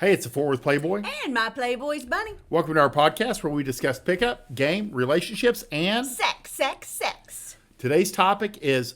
Hey, it's the Worth Playboy. And my Playboys Bunny. Welcome to our podcast where we discuss pickup, game, relationships, and Sex. Today's topic is,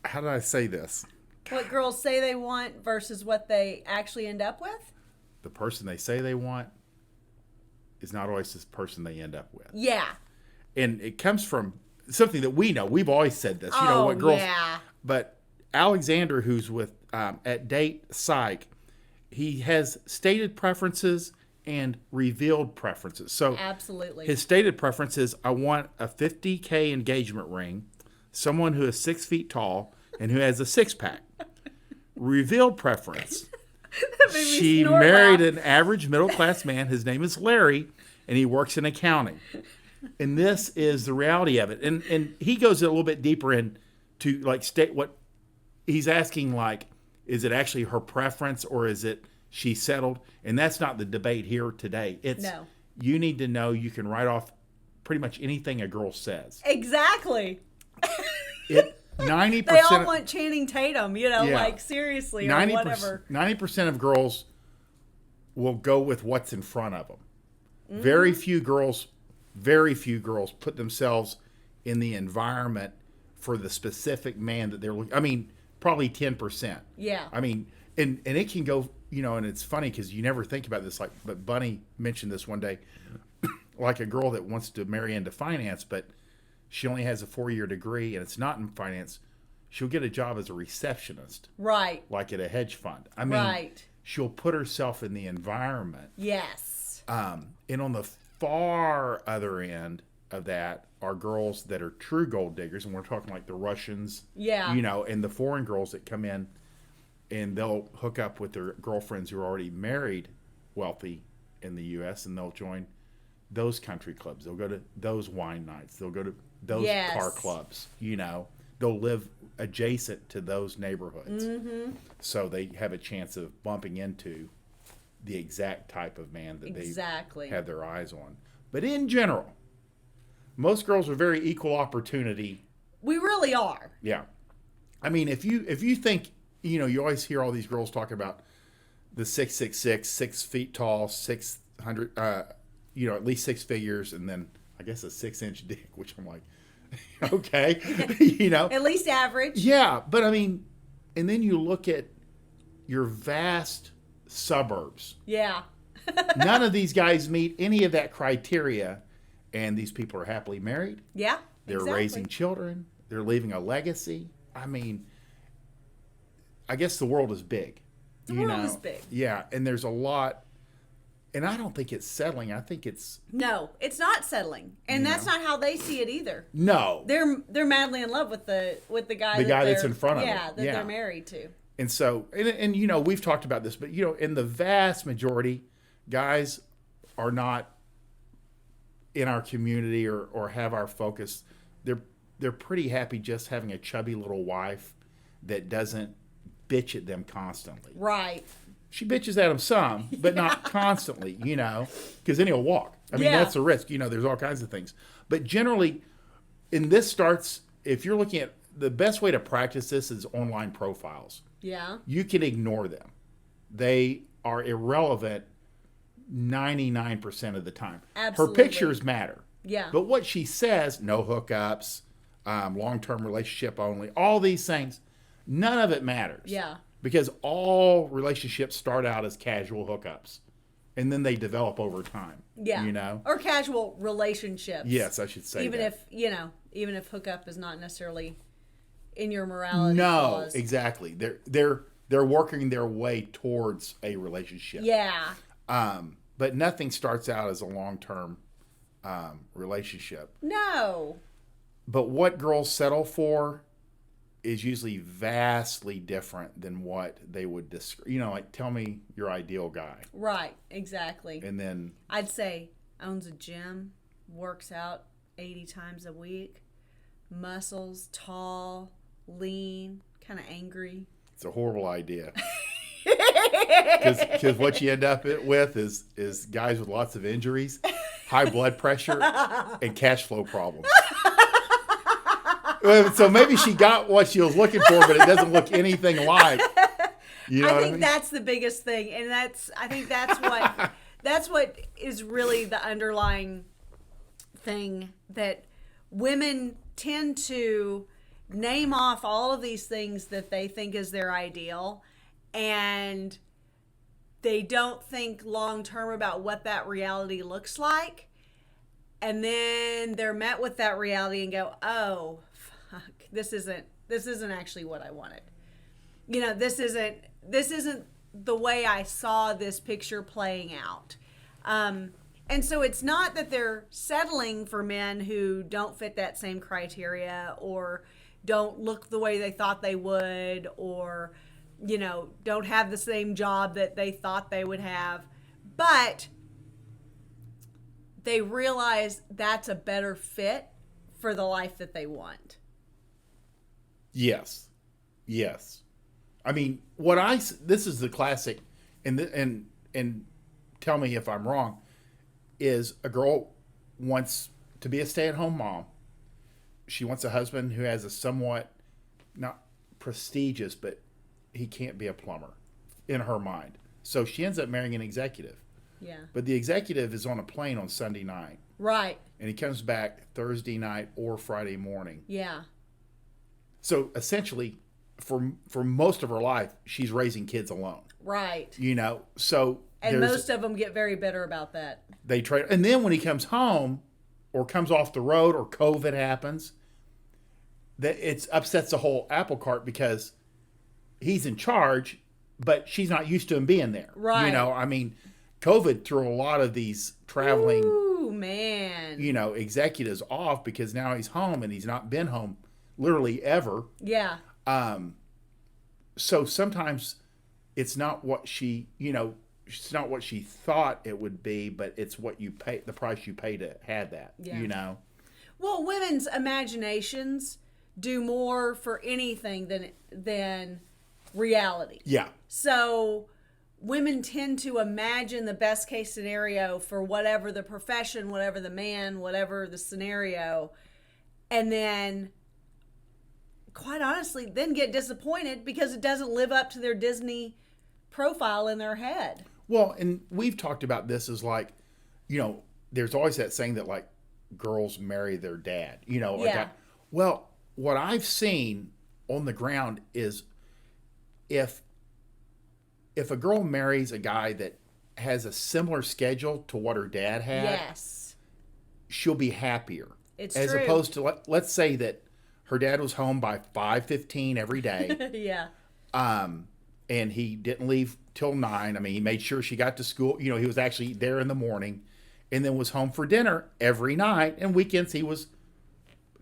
how did I say this? What girls say they want versus what they actually end up with? The person they say they want is not always the person they end up with. Yeah. And it comes from something that we know. We've always said this. You know what girls. Yeah. But Alexander, who's with at Date Psych, he has stated preferences and revealed preferences. So absolutely. His stated preference is, I want a $50K engagement ring, someone who is 6 feet tall and who has a six-pack. Revealed preference. She married an average middle-class man. His name is Larry, and he works in accounting. And this is the reality of it. And he goes a little bit deeper into like state what he's asking, like, is it actually her preference or is it she settled? And that's not the debate here today. It's no. You need to know you can write off pretty much anything a girl says. Exactly. 90%. They all want Channing Tatum, like seriously, or whatever. 90% of girls will go with what's in front of them. Mm-hmm. Very few girls put themselves in the environment for the specific man that they're looking. I mean, probably 10%. Yeah. I mean, and it can go, and it's funny because you never think about this. But Bunny mentioned this one day, like a girl that wants to marry into finance, but she only has a 4-year degree and it's not in finance. She'll get a job as a receptionist. Right. Like at a hedge fund. I mean, she'll put herself in the environment. Yes. And on the far other end of that are girls that are true gold diggers, and we're talking like the Russians, and the foreign girls that come in and they'll hook up with their girlfriends who are already married, wealthy in the U.S., and they'll join those country clubs. They'll go to those wine nights. They'll go to those car clubs. They'll live adjacent to those neighborhoods. Mm-hmm. So they have a chance of bumping into the exact type of man that they have their eyes on. But in general, most girls are very equal opportunity. We really are. Yeah. I mean, if you think, you always hear all these girls talk about the 6'6", 6 feet tall, 600, at least six figures, and then I guess a 6-inch dick, which I'm like, okay, At least average. Yeah, but I mean, and then you look at your vast suburbs. Yeah. None of these guys meet any of that criteria, and these people are happily married. Yeah, They're raising children. They're leaving a legacy. I mean, I guess the world is big. The world is big. Yeah, and there's a lot, and I don't think it's settling. I think it's... No, it's not settling. And that's not how they see it either. No. They're madly in love with the guy that's in front of them. Yeah, that they're married to. And so, and we've talked about this, but, in the vast majority, guys are not in our community or have our focus. They're pretty happy just having a chubby little wife that doesn't bitch at them constantly. Right. She bitches at him some, but not constantly, because then he'll walk. I mean, that's a risk. There's all kinds of things. But generally, and this starts, if you're looking at, the best way to practice this is online profiles. Yeah. You can ignore them. They are irrelevant 99% of the time. Absolutely. Her pictures matter. Yeah. But what she says, no hookups, long-term relationship only, all these things, none of it matters. Yeah. Because all relationships start out as casual hookups. And then they develop over time. Yeah. Or casual relationships. Yes, I should say even that. Even if hookup is not necessarily in your morality clause. No, exactly. They're working their way towards a relationship. Yeah. But nothing starts out as a long-term relationship. No. But what girls settle for is usually vastly different than what they would describe. Like, tell me your ideal guy. Right, exactly. And then I'd say owns a gym, works out 80 times a week, muscles, tall, lean, kind of angry. It's a horrible idea. Because what you end up with is guys with lots of injuries, high blood pressure, and cash flow problems. So maybe she got what she was looking for, but it doesn't look anything like You know I what think mean? that's the biggest thing, and I think that's what that's what is really the underlying thing, that women tend to name off all of these things that they think is their ideal, and they don't think long term about what that reality looks like. And then they're met with that reality and go, "Oh, fuck, this isn't actually what I wanted. You know, this isn't the way I saw this picture playing out." And so it's not that they're settling for men who don't fit that same criteria, or don't look the way they thought they would, or, you know, don't have the same job that they thought they would have. But they realize that's a better fit for the life that they want. Yes. Yes. I mean, this is the classic, and tell me if I'm wrong, is a girl wants to be a stay-at-home mom. She wants a husband who has a somewhat, not prestigious, but he can't be a plumber in her mind. So she ends up marrying an executive. Yeah. But the executive is on a plane on Sunday night. Right. And he comes back Thursday night or Friday morning. Yeah. So essentially, for most of her life, she's raising kids alone. Right. You know, so... And most of them get very bitter about that. They trade, and then when he comes home, or comes off the road, or COVID happens, that it upsets the whole apple cart, because he's in charge, but she's not used to him being there. Right. You know, I mean, COVID threw a lot of these traveling, ooh, man, you know, executives off, because now he's home and he's not been home literally ever. Yeah. So sometimes it's not what she, you know, it's not what she thought it would be, but it's what you pay, the price you pay to have that, you know? Well, women's imaginations do more for anything than reality. Yeah. So women tend to imagine the best case scenario for whatever the profession, whatever the man, whatever the scenario, and then, quite honestly, then get disappointed because it doesn't live up to their Disney profile in their head. Well, and we've talked about this as, like, you know, there's always that saying that, like, girls marry their dad, you know. Yeah. Well, what I've seen on the ground is if a girl marries a guy that has a similar schedule to what her dad had, yes, she'll be happier. It's as true. Opposed to, let's say that her dad was home by 5:15 every day. Yeah. And he didn't leave till 9. I mean, he made sure she got to school. You know, he was actually there in the morning, and then was home for dinner every night. And weekends he was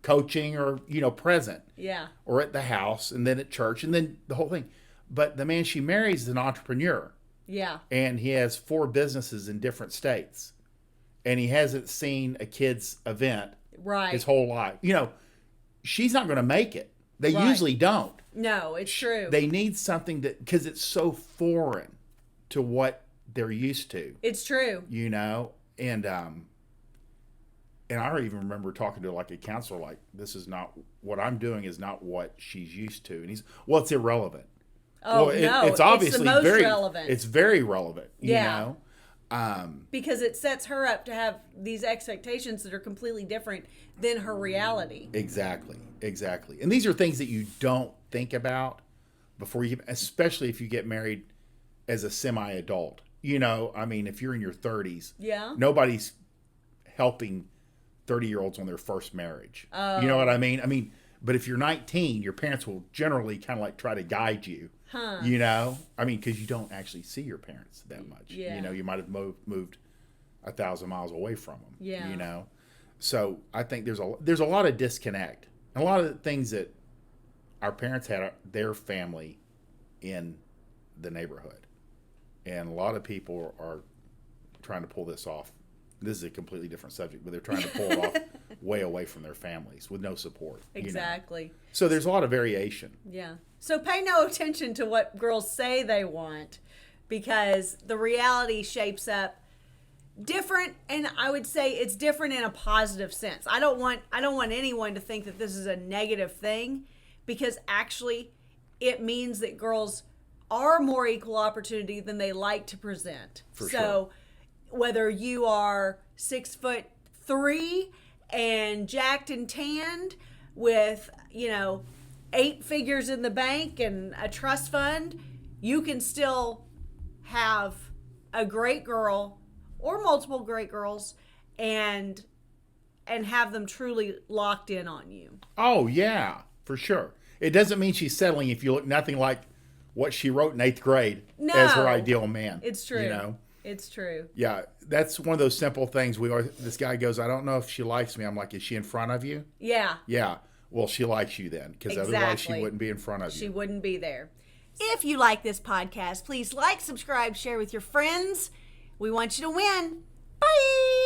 coaching, or, you know, present. Yeah. Or at the house, and then at church, and then the whole thing. But the man she marries is an entrepreneur. Yeah. And he has 4 businesses in different states. And he hasn't seen a kid's event his whole life. You know, she's not going to make it. They usually don't. No, it's true. They need something that, because it's so foreign to what they're used to. It's true. You know, and I even remember talking to, like, a counselor, like, this is not what I'm doing, is not what she's used to. And he's, well, it's irrelevant. Oh, well, no, it's obviously the most very relevant. It's very relevant. You know, because it sets her up to have these expectations that are completely different than her reality. Exactly. And these are things that you don't think about before you, especially if you get married as a semi-adult. You know, I mean, if you're in your 30s, nobody's helping 30-year-olds on their first marriage. You know what I mean? I mean, but if you're 19, your parents will generally kind of like try to guide you. You know, I mean, because you don't actually see your parents that much. You know, you might have moved 1,000 miles away from them. You know, so I think there's a lot of disconnect, a lot of things that our parents had their family in the neighborhood, and a lot of people are trying to pull this off. This is a completely different subject, but they're trying to pull it off way away from their families with no support. Exactly. You know? So there's a lot of variation. Yeah. So pay no attention to what girls say they want, because the reality shapes up different, and I would say it's different in a positive sense. I don't want anyone to think that this is a negative thing, because actually it means that girls are more equal opportunity than they like to present. For so sure. whether you are 6'3" and jacked and tanned with, 8 figures in the bank and a trust fund, you can still have a great girl or multiple great girls and have them truly locked in on you. Oh, yeah, for sure. It doesn't mean she's settling if you look nothing like what she wrote in 8th grade as her ideal man. It's true. It's true. Yeah, that's one of those simple things. This guy goes, I don't know if she likes me. I'm like, is she in front of you? Yeah. Yeah. Well, she likes you then, because otherwise she wouldn't be in front of you. She wouldn't be there. If you like this podcast, please like, subscribe, share with your friends. We want you to win. Bye.